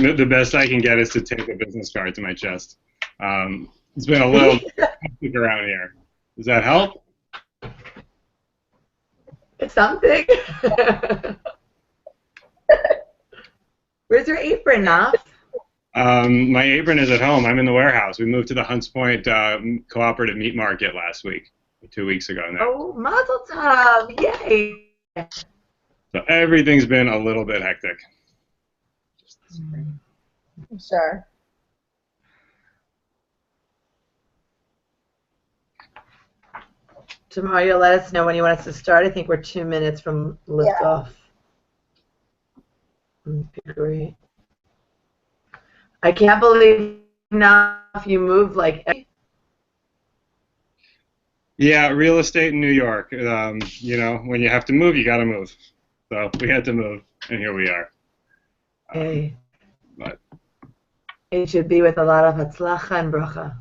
The best I can get is to tape a business card to my chest. It's been a little hectic around here. Does that help? It's something. Where's your apron, Naf? My apron is at home. I'm in the warehouse. We moved to the Hunts Point Cooperative Meat Market last week, 2 weeks ago now. Oh, Mazel Tov! Yay! So everything's been a little bit hectic. I'm sure. Tomorrow you'll let us know when you want us to start. I think we're 2 minutes from liftoff. Great. I can't believe now if you moved like. Yeah, real estate in New York. You know, when you have to move, you got to move. So we had to move, and here we are. Hey. But it should be with a lot of hatzlacha and bracha.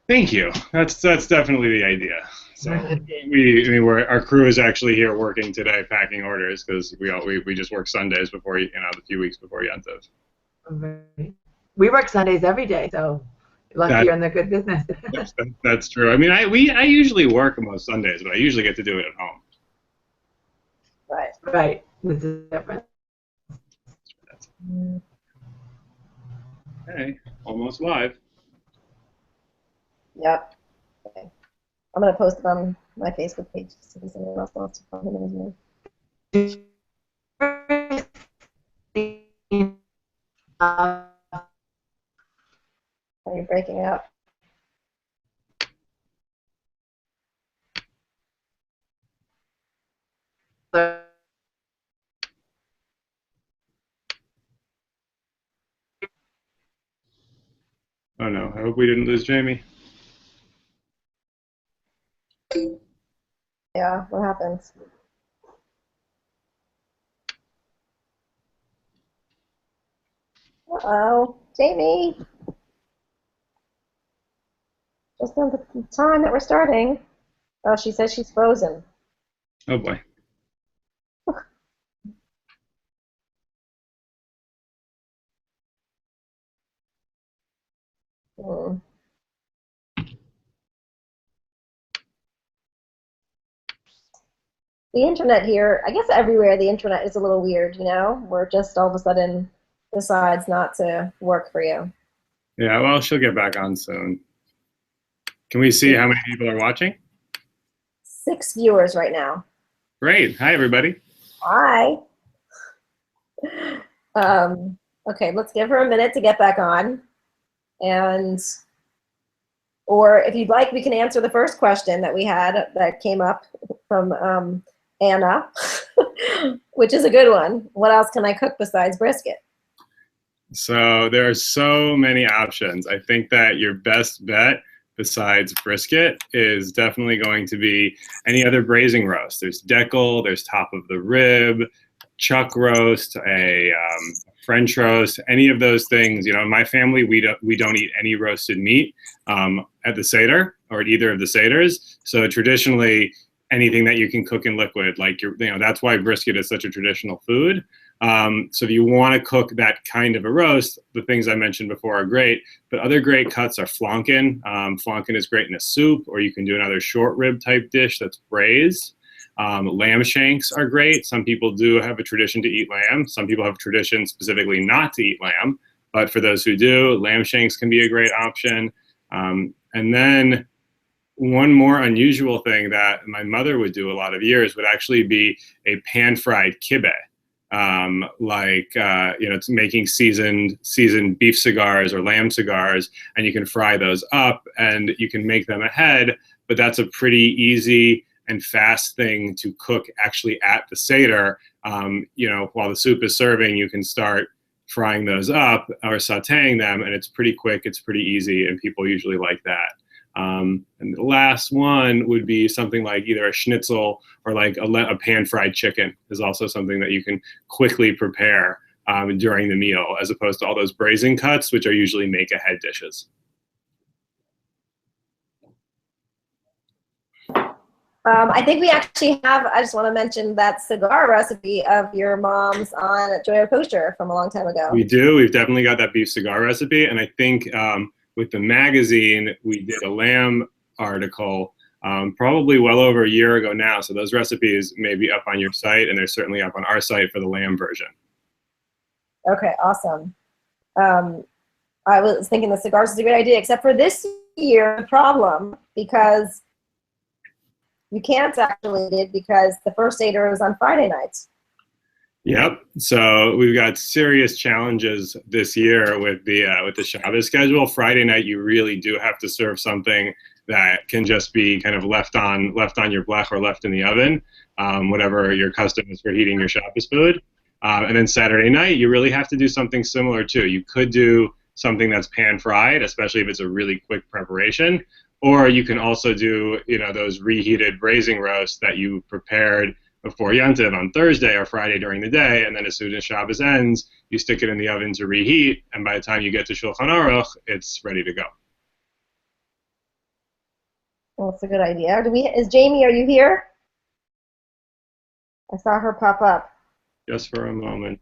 thank you. That's definitely the idea. So our crew is actually here working today, packing orders because we just work Sundays before the few weeks before Yontif. Right. We work Sundays every day, so lucky you're in the good business. That's true. I mean, I usually work most Sundays, but I usually get to do it at home. Right. Right. This is different. Okay, almost live. Yep. Okay. I'm going to post it on my Facebook page so if anyone else wants to find it as me. Are you breaking up? Oh no, I hope we didn't lose Jamie. Yeah, what happens? Uh-oh, Jamie. Just on the time that we're starting. Oh, she says she's frozen. Oh boy. Hmm. The internet here, I guess everywhere the internet is a little weird, you know, where it just all of a sudden decides not to work for you. Yeah, well, she'll get back on soon. Can we see how many people are watching? 6 viewers right now. Great. Hi, everybody. Hi. Okay, let's give her a minute to get back on. Or if you'd like, we can answer the first question that we had that came up from Anna, which is a good one. What else can I cook besides brisket? So there are so many options. I think that your best bet besides brisket is definitely going to be any other braising roast. There's deckle, there's top of the rib, chuck roast, a French roast, any of those things. You know, in my family, we don't eat any roasted meat at the seder or at either of the seders. So traditionally, anything that you can cook in liquid, like that's why brisket is such a traditional food. So if you want to cook that kind of a roast, the things I mentioned before are great, but other great cuts are flanken. Flanken is great in a soup, or you can do another short rib type dish that's braised. Lamb shanks are great. Some people do have a tradition to eat lamb. Some people have a tradition specifically not to eat lamb, but for those who do, lamb shanks can be a great option. And then one more unusual thing that my mother would do a lot of years would actually be a pan-fried kibbeh. It's making seasoned beef cigars or lamb cigars, and you can fry those up and you can make them ahead, but that's a pretty easy and fast thing to cook actually at the seder. While the soup is serving, you can start frying those up or sauteing them, and it's pretty quick, it's pretty easy, and people usually like that. And the last one would be something like either a schnitzel or like a pan-fried chicken is also something that you can quickly prepare during the meal, as opposed to all those braising cuts, which are usually make-ahead dishes. I think we actually have, I just want to mention that cigar recipe of your mom's on Joyo Kosher from a long time ago. We do. We've definitely got that beef cigar recipe. And I think with the magazine, we did a lamb article probably well over a year ago now. So those recipes may be up on your site, and they're certainly up on our site for the lamb version. Okay, awesome. I was thinking the cigars is a great idea, except for this year, the problem, because you can't actually do it because the first seder is on Friday nights. Yep. So we've got serious challenges this year with the Shabbos schedule. Friday night, you really do have to serve something that can just be kind of left on your blech or left in the oven, whatever your custom is for heating your Shabbos food. And then Saturday night, you really have to do something similar too. You could do something that's pan fried, especially if it's a really quick preparation. Or you can also do, those reheated braising roasts that you prepared before Yontiv on Thursday or Friday during the day, and then as soon as Shabbos ends, you stick it in the oven to reheat, and by the time you get to Shulchan Aruch, it's ready to go. Well, that's a good idea. Is Jamie, are you here? I saw her pop up. Just for a moment.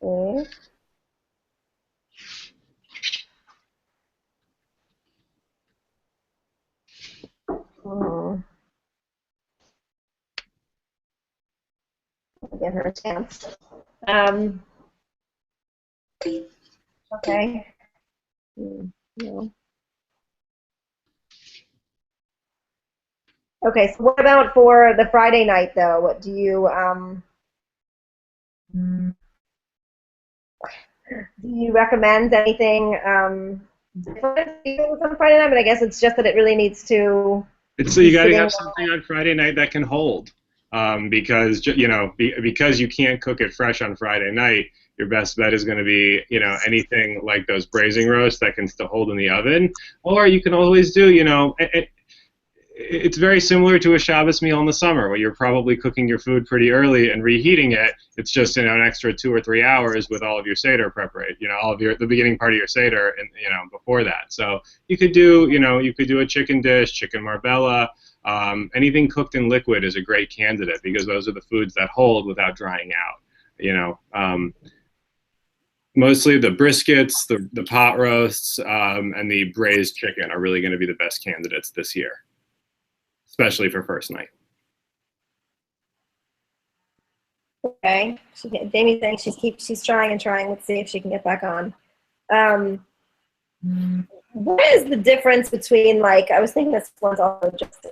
Okay. Give her a chance. Okay. No. Okay, so what about for the Friday night, though? What do you recommend anything different on Friday night? But I guess it's just that it really needs to. So you got to have something on Friday night that can hold, because because you can't cook it fresh on Friday night. Your best bet is going to be anything like those braising roasts that can still hold in the oven, or you can always do it's very similar to a Shabbos meal in the summer where you're probably cooking your food pretty early and reheating it. It's just an extra 2 or 3 hours with all of your seder preparation, all of the beginning part of your seder, and before that. So you could do a chicken dish, chicken marbella, anything cooked in liquid is a great candidate because those are the foods that hold without drying out. Mostly the briskets, the pot roasts, and the braised chicken are really going to be the best candidates this year, especially for first night. Okay. Jamie's saying she's trying and trying. Let's see if she can get back on. What is the difference between, I was thinking this once also, just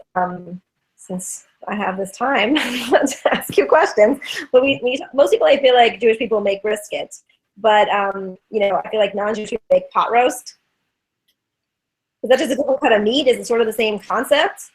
since I have this time to ask you questions, but most people, I feel like Jewish people make brisket, but I feel like non-Jewish people make pot roast. Is that just a different cut of meat? Is it sort of the same concept?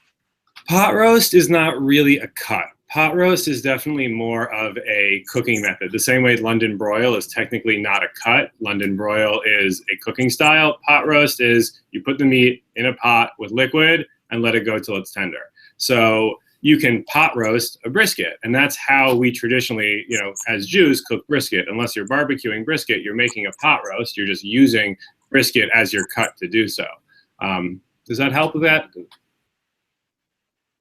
Pot roast is not really a cut. Pot roast is definitely more of a cooking method. The same way London broil is technically not a cut. London broil is a cooking style. Pot roast is you put the meat in a pot with liquid and let it go till it's tender. So you can pot roast a brisket, and that's how we traditionally, as Jews, cook brisket. Unless you're barbecuing brisket, you're making a pot roast. You're just using brisket as your cut to do so. Does that help with that?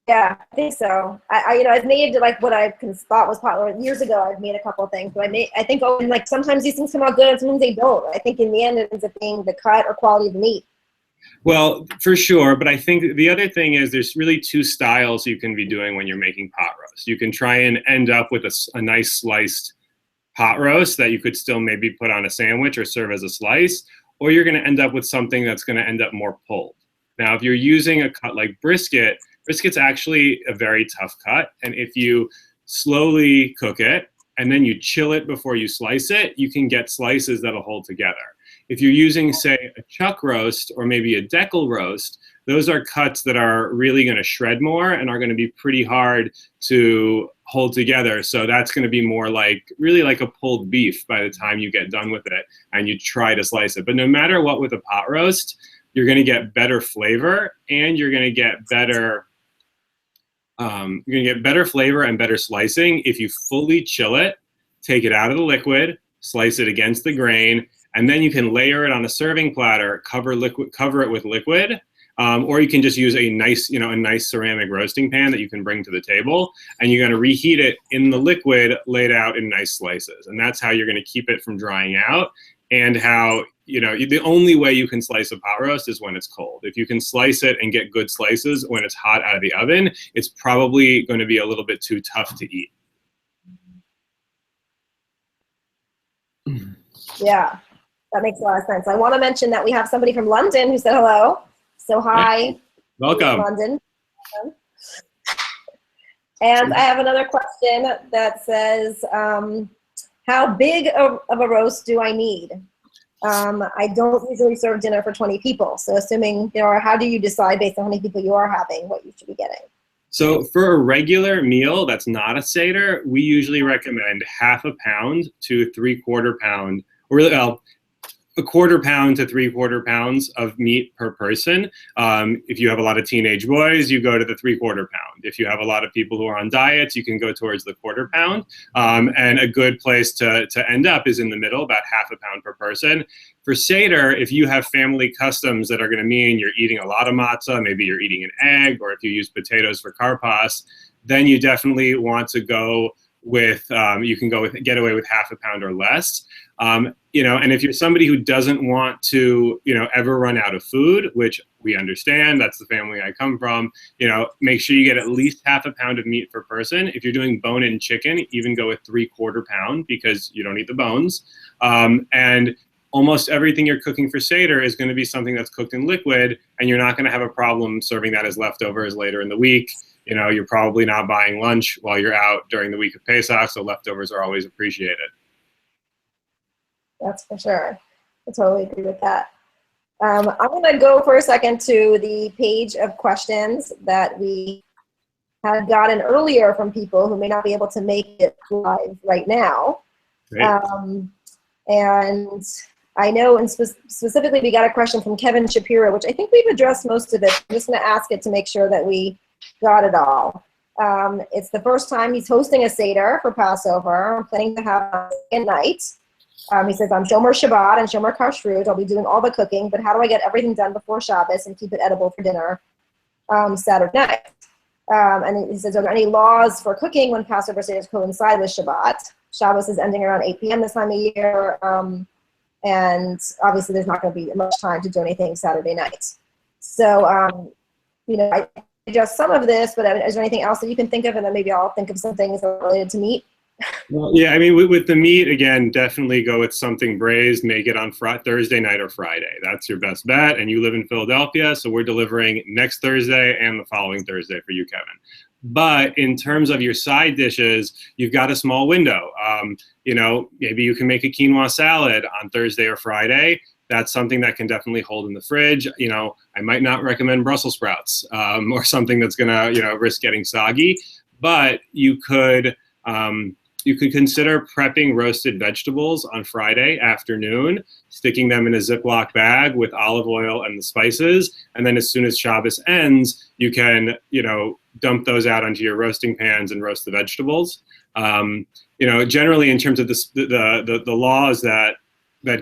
Yeah, I think so. I've made what I thought was pot years ago. I've made a couple of things, but I think sometimes these things come out good and sometimes they don't. I think in the end it ends up being the cut or quality of the meat. Well, for sure, but I think the other thing is there's really 2 styles you can be doing when you're making pot roast. You can try and end up with a nice sliced pot roast that you could still maybe put on a sandwich or serve as a slice, or you're going to end up with something that's going to end up more pulled. Now, if you're using a cut like brisket, brisket's actually a very tough cut, and if you slowly cook it and then you chill it before you slice it, you can get slices that'll hold together. If you're using, say, a chuck roast or maybe a deckle roast, those are cuts that are really going to shred more and are going to be pretty hard to hold together. So that's going to be more really like a pulled beef by the time you get done with it and you try to slice it. But no matter what with a pot roast, you're going to get better flavor and you're going to get better flavor and better slicing if you fully chill it, take it out of the liquid, slice it against the grain, and then you can layer it on a serving platter, cover it with liquid, or you can just use a nice, a nice ceramic roasting pan that you can bring to the table, and you're going to reheat it in the liquid laid out in nice slices. And that's how you're going to keep it from drying out, and how, the only way you can slice a pot roast is when it's cold. If you can slice it and get good slices when it's hot out of the oven, it's probably going to be a little bit too tough to eat. Yeah, that makes a lot of sense. I want to mention that we have somebody from London who said hello. So hi. Welcome. London. And I have another question that says, how big of a roast do I need? I don't usually serve dinner for 20 people. So assuming there are, how do you decide based on how many people you are having what you should be getting? So for a regular meal that's not a seder, we usually recommend 1/2 pound to 3/4 pound, or really, a 1/4 pound to 3/4 pounds of meat per person. If you have a lot of teenage boys, you go to the 3/4 pound. If you have a lot of people who are on diets, you can go towards the 1/4 pound. And a good place to end up is in the middle, about 1/2 pound per person. For seder, if you have family customs that are going to mean you're eating a lot of matzah, maybe you're eating an egg, or if you use potatoes for karpas, then you definitely want to go with, you can get away with 1/2 pound or less. And if you're somebody who doesn't want to, ever run out of food, which we understand, that's the family I come from, make sure you get at least 1/2 pound of meat per person. If you're doing bone-in chicken, even go with 3/4 pound because you don't eat the bones. And almost everything you're cooking for seder is going to be something that's cooked in liquid, and you're not going to have a problem serving that as leftovers later in the week. You're probably not buying lunch while you're out during the week of Pesach, so leftovers are always appreciated. That's for sure. I totally agree with that. I'm going to go for a second to the page of questions that we had gotten earlier from people who may not be able to make it live right now. And I know, and specifically, we got a question from Kevin Shapiro, which I think we've addressed most of it. I'm just going to ask it to make sure that we got it all. It's the first time he's hosting a seder for Passover. I'm planning to have a second night. He says, I'm Shomer Shabbat and Shomer Kashrut. I'll be doing all the cooking, but how do I get everything done before Shabbos and keep it edible for dinner Saturday night? And he says, are there any laws for cooking when Passover seders coincide with Shabbat? Shabbos is ending around 8 p.m. this time of year. And obviously there's not going to be much time to do anything Saturday night. So, I suggest some of this, but is there anything else that you can think of? And then maybe I'll think of some things related to meat. Well, yeah, I mean, with the meat, again, definitely go with something braised. Make it on Thursday night or Friday. That's your best bet. And you live in Philadelphia, so we're delivering next Thursday and the following Thursday for you, Kevin. But in terms of your side dishes, you've got a small window. Maybe you can make a quinoa salad on Thursday or Friday. That's something that can definitely hold in the fridge. I might not recommend Brussels sprouts or something that's going to, risk getting soggy. But you could consider prepping roasted vegetables on Friday afternoon, sticking them in a Ziploc bag with olive oil and the spices. And then as soon as Shabbos ends, you can, dump those out onto your roasting pans and roast the vegetables. Generally in terms of the laws that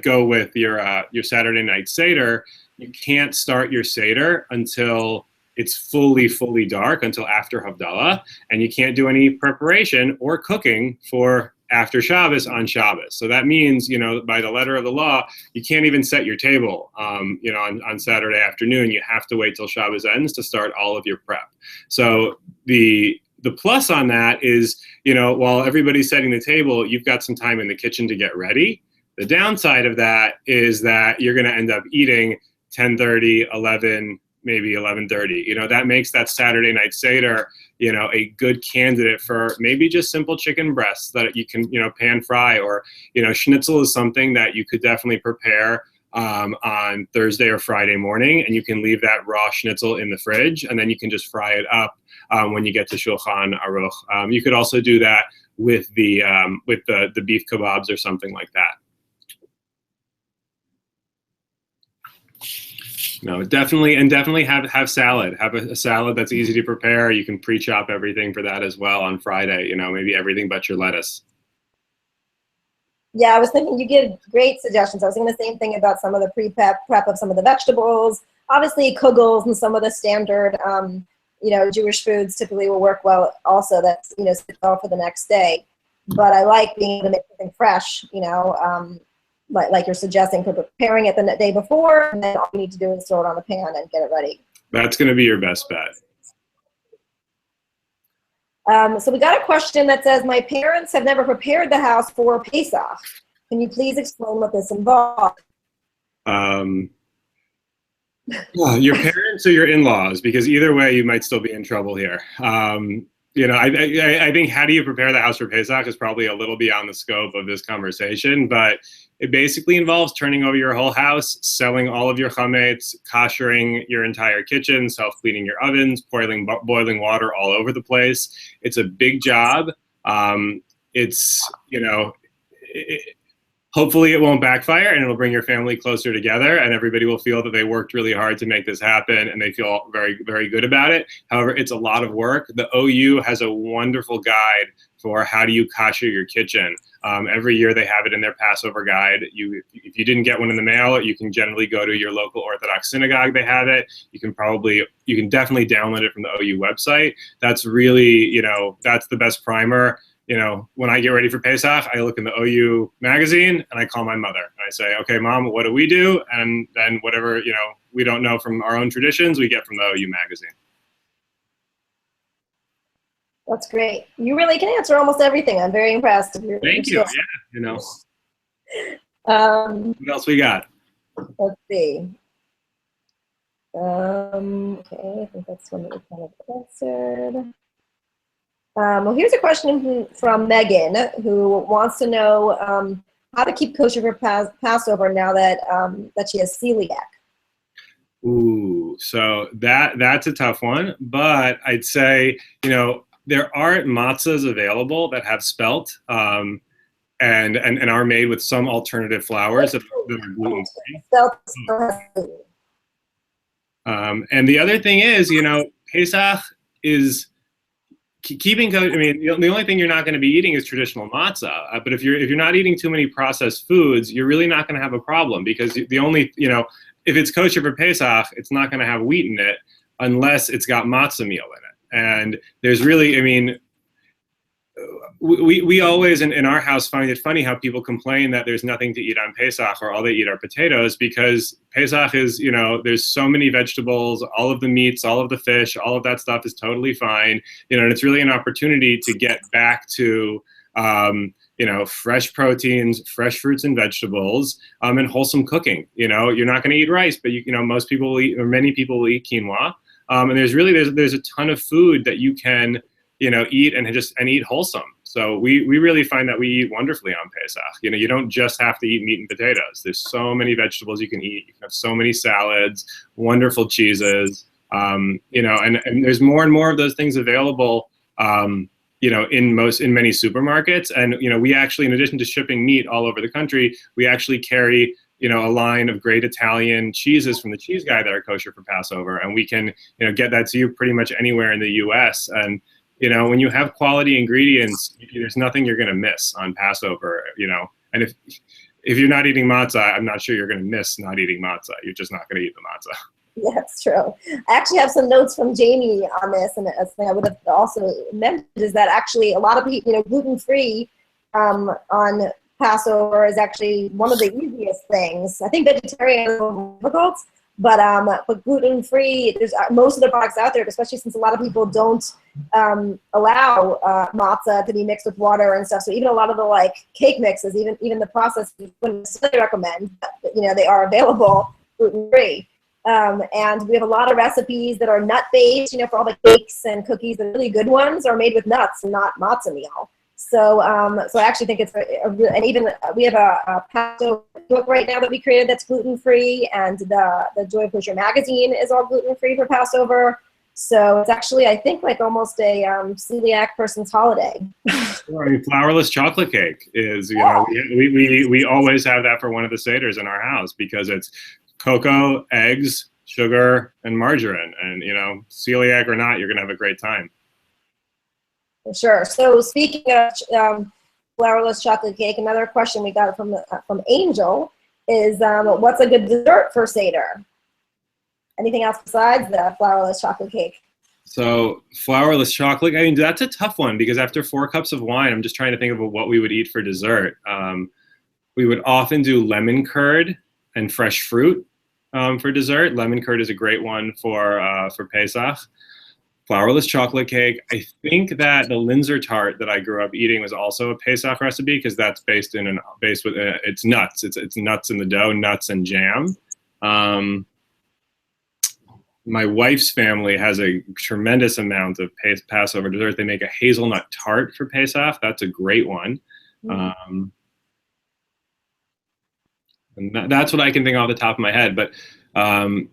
go with your Saturday night seder, you can't start your seder until it's fully dark, until after Havdalah, and you can't do any preparation or cooking for after Shabbos on Shabbos. So that means, by the letter of the law, you can't even set your table, on Saturday afternoon. You have to wait till Shabbos ends to start all of your prep. So the plus on that is, while everybody's setting the table, you've got some time in the kitchen to get ready. The downside of that is that you're going to end up eating 10:30, 11, maybe 11:30. That makes that Saturday night seder, a good candidate for maybe just simple chicken breasts that you can, pan fry, or, schnitzel is something that you could definitely prepare on Thursday or Friday morning, and you can leave that raw schnitzel in the fridge, and then you can just fry it up when you get to Shulchan Aruch. You could also do that with the beef kebabs or something like that. No, definitely have salad. Have a salad that's easy to prepare. You can pre-chop everything for that as well on Friday. Maybe everything but your lettuce. Yeah, I was thinking you give great suggestions. I was thinking the same thing about some of the prep of some of the vegetables. Obviously, kugels and some of the standard, Jewish foods typically will work well also. That's, sit well for the next day. But I like being able to make something fresh, like you're suggesting, for preparing it the day before, and then all you need to do is throw it on the pan and get it ready. That's going to be your best bet. So we got a question that says, my parents have never prepared the house for Pesach. Can you please explain what this involves? Your parents or your in-laws, because either way you might still be in trouble here. I think how do you prepare the house for Pesach is probably a little beyond the scope of this conversation, but it basically involves turning over your whole house, selling all of your chametz, koshering your entire kitchen, self-cleaning your ovens, boiling water all over the place. It's a big job. Hopefully it won't backfire, and it'll bring your family closer together, and everybody will feel that they worked really hard to make this happen, and they feel very, very good about it. However, it's a lot of work. The OU has a wonderful guide for how do you kosher your kitchen. Every year they have it in their Passover guide. If you didn't get one in the mail, you can generally go to your local Orthodox synagogue. They have it. You can definitely download it from the OU website. That's really, that's the best primer. When I get ready for Pesach, I look in the OU magazine and I call my mother and I say, okay, Mom, what do we do? And then whatever, we don't know from our own traditions, we get from the OU magazine. That's great. You really can answer almost everything. I'm very impressed. Thank you. Yeah, what else we got? Let's see. Okay, I think that's one that we kind of answered. Well, here's a question from Megan, who wants to know how to keep kosher for Passover now that she has celiac. Ooh, so that's a tough one, but I'd say, there are matzahs available that have spelt and are made with some alternative flours that are gluten-free. And the other thing is, Pesach is keeping. The only thing you're not going to be eating is traditional matzah. But if you're not eating too many processed foods, you're really not going to have a problem, because the only, if it's kosher for Pesach, it's not going to have wheat in it unless it's got Matzo Meal in it. And there's really, we always in our house find it funny how people complain that there's nothing to eat on Pesach, or all they eat are potatoes, because Pesach is, there's so many vegetables, all of the meats, all of the fish, all of that stuff is totally fine, and it's really an opportunity to get back to, fresh proteins, fresh fruits and vegetables, and wholesome cooking. You're not going to eat rice, but most people will eat, or many people will eat quinoa. And there's a ton of food that you can, eat and eat wholesome. So we really find that we eat wonderfully on Pesach. You don't just have to eat meat and potatoes. There's so many vegetables you can eat. You can have so many salads, wonderful cheeses, and there's more and more of those things available, in many supermarkets. And, we actually, in addition to shipping meat all over the country, we actually carry, a line of great Italian cheeses from the cheese guy that are kosher for Passover. And we can, get that to you pretty much anywhere in the US. And, when you have quality ingredients, there's nothing you're going to miss on Passover, and if you're not eating matzah, I'm not sure you're going to miss not eating matzah. You're just not going to eat the matzah. Yeah, that's true. I actually have some notes from Jamie on this, and a thing I would have also mentioned is that actually a lot of people, gluten-free on Passover is actually one of the easiest things. I think vegetarian is more difficult, but gluten-free, there's most of the products out there, especially since a lot of people don't allow matzah to be mixed with water and stuff. So even a lot of the cake mixes, even the process, we wouldn't necessarily recommend, but they are available gluten-free. And we have a lot of recipes that are nut-based, for all the cakes and cookies. The really good ones are made with nuts and not Matzo Meal. So I actually think it's and even we have a Passover book right now that we created that's gluten-free, and the Joy of Kosher magazine is all gluten-free for Passover. So it's actually, I think, almost a celiac person's holiday. Flourless chocolate cake is, we always have that for one of the seders in our house, because it's cocoa, eggs, sugar, and margarine. And, celiac or not, you're going to have a great time. Sure. So speaking of flourless chocolate cake. Another question we got from Angel is, what's a good dessert for seder? Anything else besides the flourless chocolate cake? So flourless chocolate, I mean, that's a tough one because after 4 cups of wine, I'm just trying to think of what we would eat for dessert. We would often do lemon curd and fresh fruit for dessert. Lemon curd is a great one for Pesach. Flourless chocolate cake. I think that the Linzer tart that I grew up eating was also a Pesach recipe because that's based with it's nuts. It's nuts in the dough, nuts and jam. My wife's family has a tremendous amount of Passover dessert. They make a hazelnut tart for Pesach. That's a great one. And that's what I can think off the top of my head. But I mean,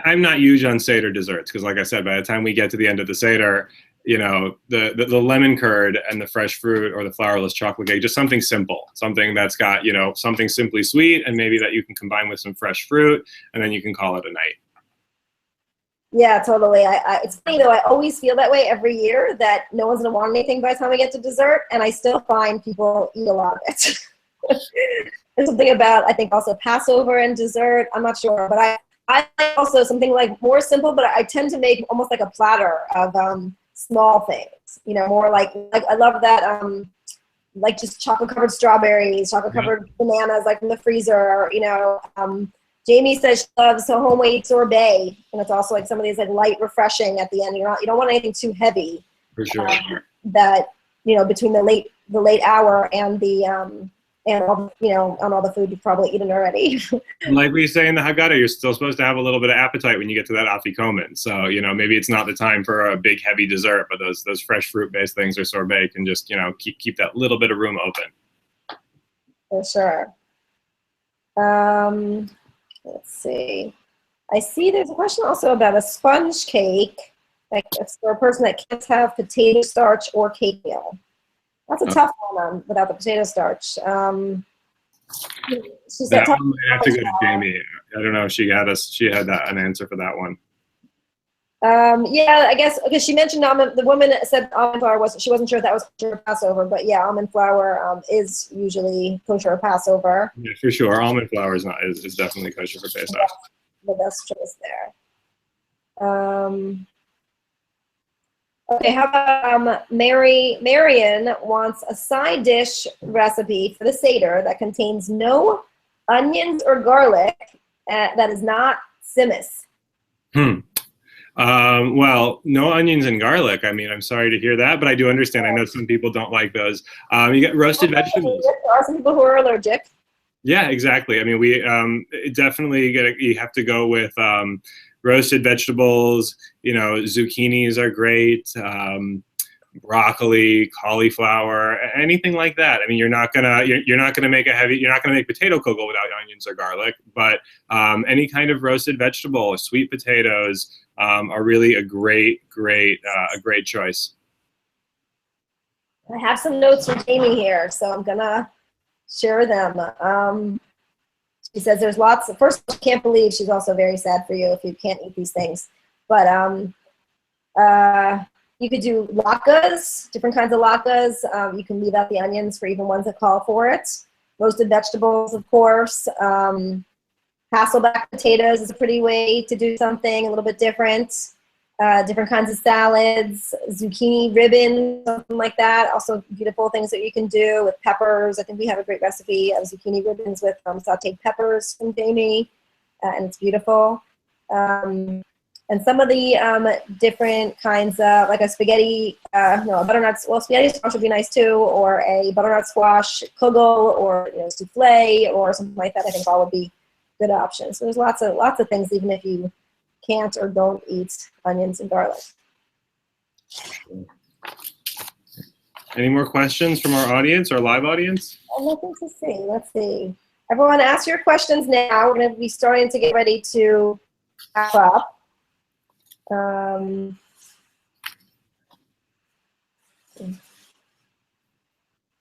I'm not huge on Seder desserts because, like I said, by the time we get to the end of the Seder, you know, the lemon curd and the fresh fruit or the flourless chocolate cake, just something simple, something that's got, you know, something simply sweet and maybe that you can combine with some fresh fruit and then you can call it a night. Yeah, totally. It's funny though, I always feel that way every year that no one's gonna want anything by the time we get to dessert, and I still find people eat a lot of it. There's something about, I think, also Passover and dessert. I'm not sure, but I like also something like more simple, but I tend to make almost like a platter of small things. You know, more like I love that like just chocolate covered strawberries, chocolate covered bananas, like from the freezer. You know, Jamie says she loves a homemade sorbet, and it's also like some of these like light, refreshing at the end. You don't want anything too heavy. For sure. That, you know, between the late hour and the and all, you know, on all the food you've probably eaten already. Like we say in the Haggadah, you're still supposed to have a little bit of appetite when you get to that afikomen. So, you know, maybe it's not the time for a big heavy dessert, but those fresh fruit based things or sorbet can just, you know, keep that little bit of room open. For sure. Let's see. I see there's a question also about a sponge cake. Like it's for a person that can't have potato starch or cake meal. That's a tough one without the potato starch. She said, that one might have to go to Jamie. I don't know if she had an answer for that one. Yeah, I guess because she mentioned the woman said almond flour she wasn't sure if that was kosher or Passover, but yeah, almond flour is usually kosher or Passover. Yeah, for sure. Almond flour is definitely kosher for Pesach. The best choice there. Okay, how about Marion wants a side dish recipe for the Seder that contains no onions or garlic that is not simmis. Well, no onions and garlic. I mean, I'm sorry to hear that, but I do understand. I know some people don't like those. You get roasted vegetables. There are some people who are allergic. Yeah, exactly. I mean, we definitely you have to go with roasted vegetables. You know, zucchinis are great. Broccoli, cauliflower, anything like that. I mean, you're not gonna make potato kugel without onions or garlic, but any kind of roasted vegetable, sweet potatoes are really a great choice. I have some notes from Jamie here, so I'm gonna share them. She says there's lots. First, she can't believe she's also very sad for you if you can't eat these things, but you could do latkes, different kinds of latkes. You can leave out the onions for even ones that call for it. Roasted vegetables, of course. Hasselback potatoes is a pretty way to do something a little bit different. Different kinds of salads, zucchini ribbon, something like that. Also beautiful things that you can do with peppers. I think we have a great recipe of zucchini ribbons with sauteed peppers from Jamie, and it's beautiful. And some of the different kinds of, like a spaghetti, a butternut, well, spaghetti squash would be nice too, or a butternut squash kugel, or souffle, or something like that. I think all would be good options. So there's lots of things, even if you can't or don't eat onions and garlic. Any more questions from our audience, our live audience? Nothing to see. Let's see. Everyone, ask your questions now. We're going to be starting to get ready to wrap up. Oh,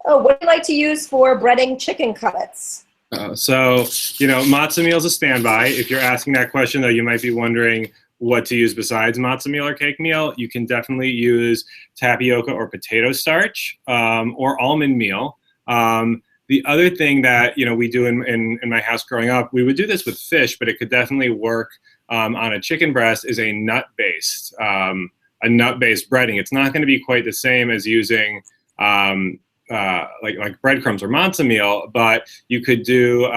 what do you like to use for breading chicken cutlets? So, Matzo Meal is a standby. If you're asking that question, though, you might be wondering, what to use besides matzo meal or cake meal, you can definitely use tapioca or potato starch, or almond meal. The other thing that we do in my house growing up, we would do this with fish, but it could definitely work on a chicken breast, is a nut-based breading. It's not going to be quite the same as using like breadcrumbs or matzo meal, but you could do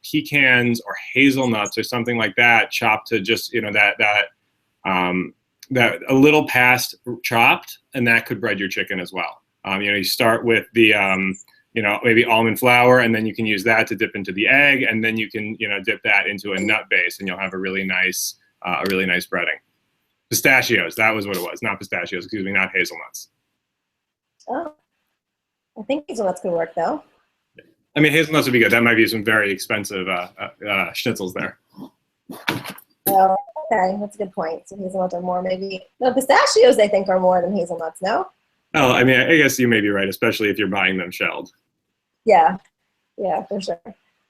pecans or hazelnuts or something like that, chopped to just that a little past chopped, and that could bread your chicken as well. You start with the maybe almond flour, and then you can use that to dip into the egg, and then you can dip that into a nut base, and you'll have a really nice breading. Pistachios, that was what it was, not pistachios, excuse me, not hazelnuts. Oh, I think hazelnuts could work though. I mean, hazelnuts would be good. That might be some very expensive schnitzels there. Oh, okay, that's a good point. So hazelnuts are more, maybe. No, pistachios I think are more than hazelnuts. No. Oh, I mean, I guess you may be right, especially if you're buying them shelled. Yeah, for sure.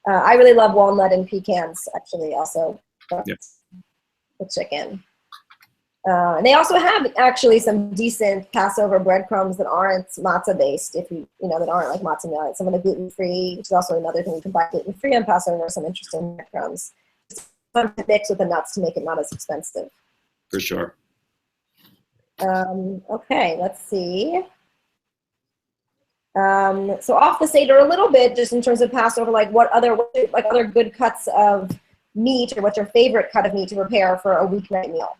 I really love walnut and pecans, actually, also. Yep. With chicken. And they also have actually some decent Passover breadcrumbs that aren't matzah based, that aren't like matzo meal. Some of the gluten free, which is also another thing you can buy gluten free on Passover. Some interesting breadcrumbs. It's fun to mix with the nuts to make it not as expensive. For sure. Okay, let's see. So off the seder a little bit, just in terms of Passover, like what other good cuts of meat, or what's your favorite cut of meat to prepare for a weeknight meal?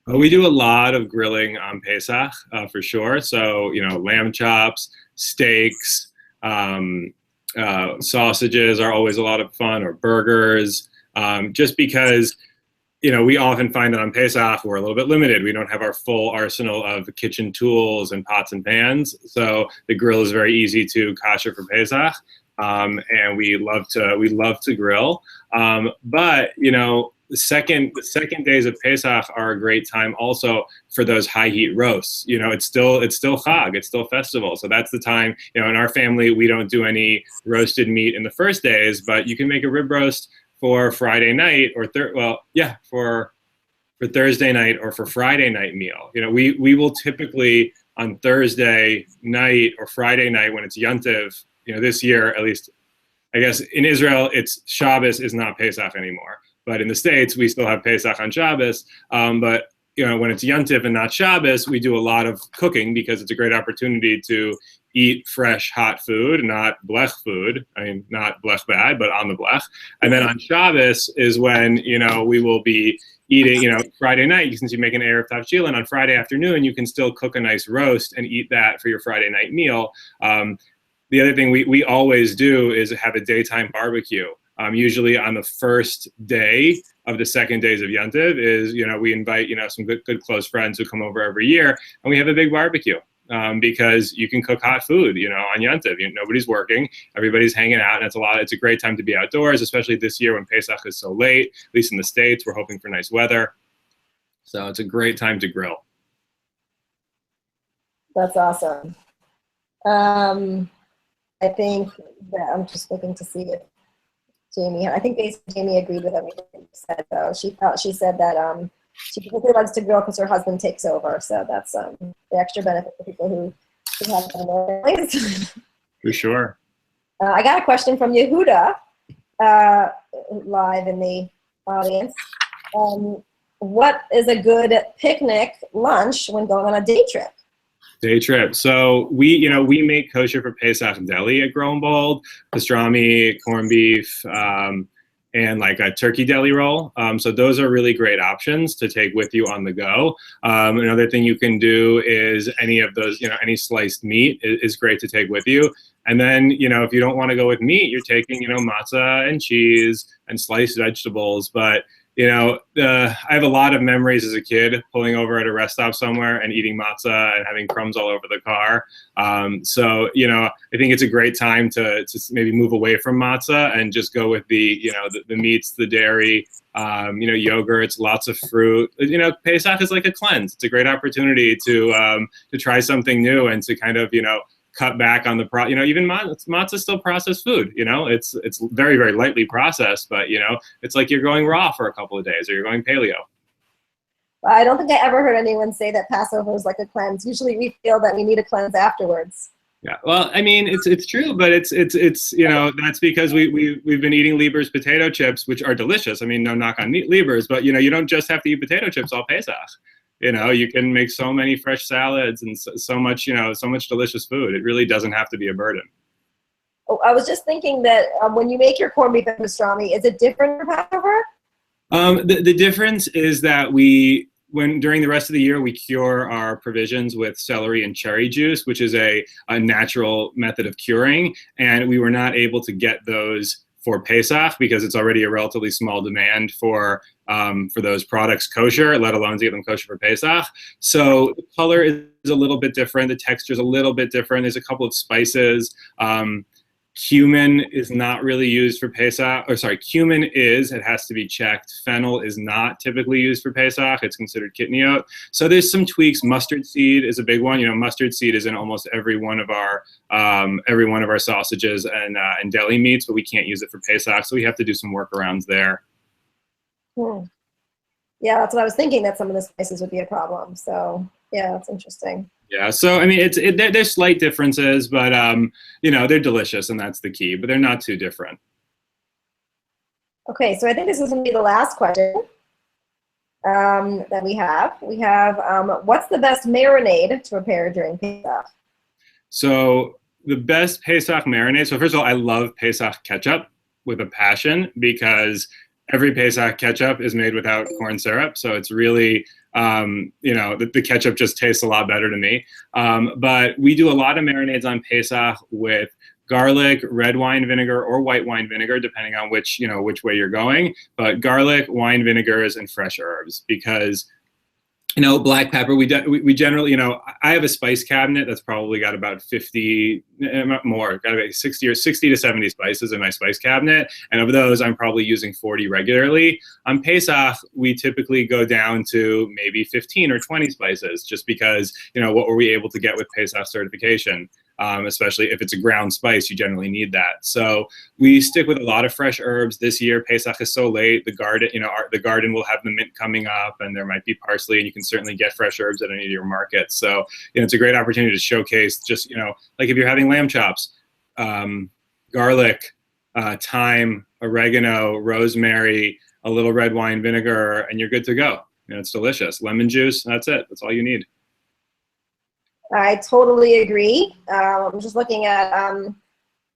We do a lot of grilling on Pesach, for sure. So, lamb chops, steaks, sausages are always a lot of fun, or burgers, just because, we often find that on Pesach we're a little bit limited. We don't have our full arsenal of kitchen tools and pots and pans. So the grill is very easy to kosher for Pesach. And we love to grill. But, the second days of Pesach are a great time also for those high heat roasts. It's still Chag, it's still festival. So that's the time, in our family, we don't do any roasted meat in the first days, but you can make a rib roast for Friday night or for Thursday night or for Friday night meal. We will typically on Thursday night or Friday night when it's Yontiv, this year, at least, I guess in Israel, it's Shabbos is not Pesach anymore. But in the States, we still have Pesach on Shabbos. But when it's Yontif and not Shabbos, we do a lot of cooking because it's a great opportunity to eat fresh, hot food, not blech food. I mean, not blech bad, but on the blech. And then on Shabbos is when, we will be eating, Friday night, since you make an Erev Tavshil, and on Friday afternoon, you can still cook a nice roast and eat that for your Friday night meal. The other thing we always do is have a daytime barbecue. Usually on the first day of the second days of Yontiv is, we invite, some good close friends who come over every year, and we have a big barbecue because you can cook hot food, on Yontiv. Nobody's working, everybody's hanging out, and it's a great time to be outdoors, especially this year when Pesach is so late, at least in the States. We're hoping for nice weather. So it's a great time to grill. That's awesome. I think that I'm just looking to see if Jamie, I think basically Jamie agreed with everything you said, though. She said that she particularly likes to grill because her husband takes over. So that's the extra benefit for people who have that in their families. For sure. I got a question from Yehuda live in the audience. What is a good picnic lunch when going on a day trip? Day trip. So we make kosher for Pesach deli at Grow and Bold, pastrami, corned beef, and like a turkey deli roll. So those are really great options to take with you on the go. Another thing you can do is any of those, any sliced meat is great to take with you. And then, if you don't want to go with meat, you're taking, matzah and cheese and sliced vegetables. But I have a lot of memories as a kid pulling over at a rest stop somewhere and eating matzah and having crumbs all over the car. So, I think it's a great time to maybe move away from matzah and just go with the meats, the dairy, yogurts, lots of fruit. Pesach is like a cleanse. It's a great opportunity to try something new and to kind of, cut back on the even matzah is still processed food. It's very, very lightly processed, but it's like you're going raw for a couple of days or you're going paleo. I don't think I ever heard anyone say that Passover is like a cleanse. Usually we feel that we need a cleanse afterwards. Yeah, well, I mean, it's true, but it's that's because we've been eating Lieber's potato chips, which are delicious. I mean, no knock on Lieber's, but you don't just have to eat potato chips all Pesach. You can make so many fresh salads and so much delicious food. It really doesn't have to be a burden. Oh, I was just thinking that when you make your corned beef and pastrami, is it different for Passover? The difference is that during the rest of the year, we cure our provisions with celery and cherry juice, which is a natural method of curing. And we were not able to get those for Pesach because it's already a relatively small demand for those products kosher, let alone to get them kosher for Pesach. So the color is a little bit different. The texture is a little bit different. There's a couple of spices. Cumin is not really used for Pesach, cumin is, it has to be checked. Fennel is not typically used for Pesach. It's considered kitniot. So there's some tweaks. Mustard seed is a big one. Mustard seed is in almost every one of our sausages and deli meats, but we can't use it for Pesach. So we have to do some workarounds there. Yeah, that's what I was thinking, that some of the spices would be a problem. So yeah, that's interesting. Yeah, so I mean, there's slight differences, but they're delicious, and that's the key. But they're not too different. Okay, so I think this is going to be the last question that we have. We have, what's the best marinade to prepare during Pesach? So the best Pesach marinade. So first of all, I love Pesach ketchup with a passion because every Pesach ketchup is made without corn syrup, so it's really the ketchup just tastes a lot better to me. But we do a lot of marinades on Pesach with garlic, red wine vinegar, or white wine vinegar, depending on which way you're going. But garlic, wine vinegars, and fresh herbs, because black pepper, we generally, I have a spice cabinet that's probably got about 50 more, got about 60 to 70 spices in my spice cabinet. And of those, I'm probably using 40 regularly. On Pesach, we typically go down to maybe 15 or 20 spices, just because, what were we able to get with Pesach certification? Especially if it's a ground spice, you generally need that. So we stick with a lot of fresh herbs this year. Pesach is so late. The garden will have the mint coming up, and there might be parsley, and you can certainly get fresh herbs at any of your markets. So it's a great opportunity to showcase just like if you're having lamb chops, garlic, thyme, oregano, rosemary, a little red wine vinegar, and you're good to go. It's delicious. Lemon juice. That's it. That's all you need. I totally agree. I'm just looking at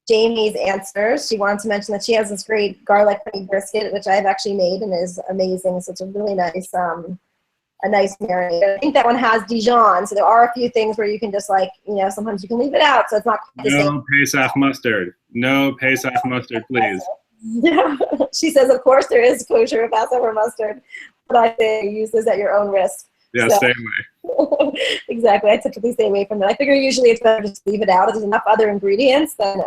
Jamie's answers. She wanted to mention that she has this great garlic honey brisket, which I've actually made and is amazing. So it's a really nice, marinade. I think that one has Dijon. So there are a few things where you can just sometimes you can leave it out. So it's not quite the same. No Pesach mustard. No Pesach mustard, please. Yeah. She says, of course there is kosher Passover mustard, but I say use this at your own risk. Yeah, stay away. Exactly. I typically stay away from it. I figure usually it's better just to leave it out. If there's enough other ingredients, then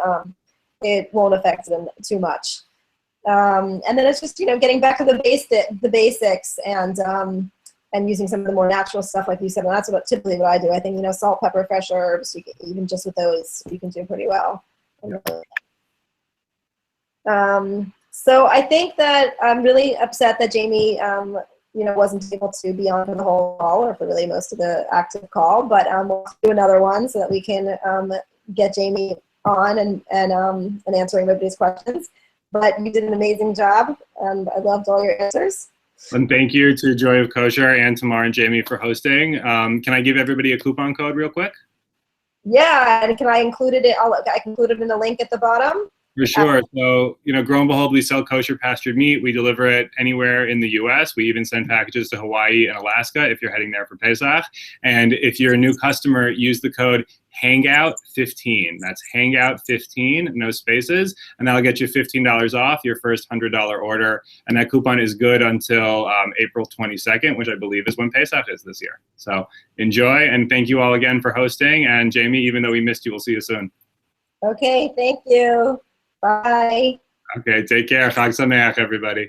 it won't affect them too much. And then it's just, getting back to the basics and using some of the more natural stuff, like you said. And that's typically what I do. I think, salt, pepper, fresh herbs, even just with those, you can do pretty well. So I think that I'm really upset that Jamie wasn't able to be on for the whole call or for really most of the active call, but we'll do another one so that we can get Jamie on and answering everybody's questions. But you did an amazing job, and I loved all your answers. And thank you to Joy of Kosher and Tamar and Jamie for hosting. Can I give everybody a coupon code real quick? Yeah, and can I include it? I can include it in the link at the bottom. For sure. So, grow and behold, we sell kosher pastured meat. We deliver it anywhere in the U.S. We even send packages to Hawaii and Alaska if you're heading there for Pesach. And if you're a new customer, use the code HANGOUT15. That's HANGOUT15, no spaces. And that'll get you $15 off your first $100 order. And that coupon is good until April 22nd, which I believe is when Pesach is this year. So enjoy, and thank you all again for hosting. And Jamie, even though we missed you, we'll see you soon. Okay, thank you. Bye. Okay, take care. Chag Sameach, everybody.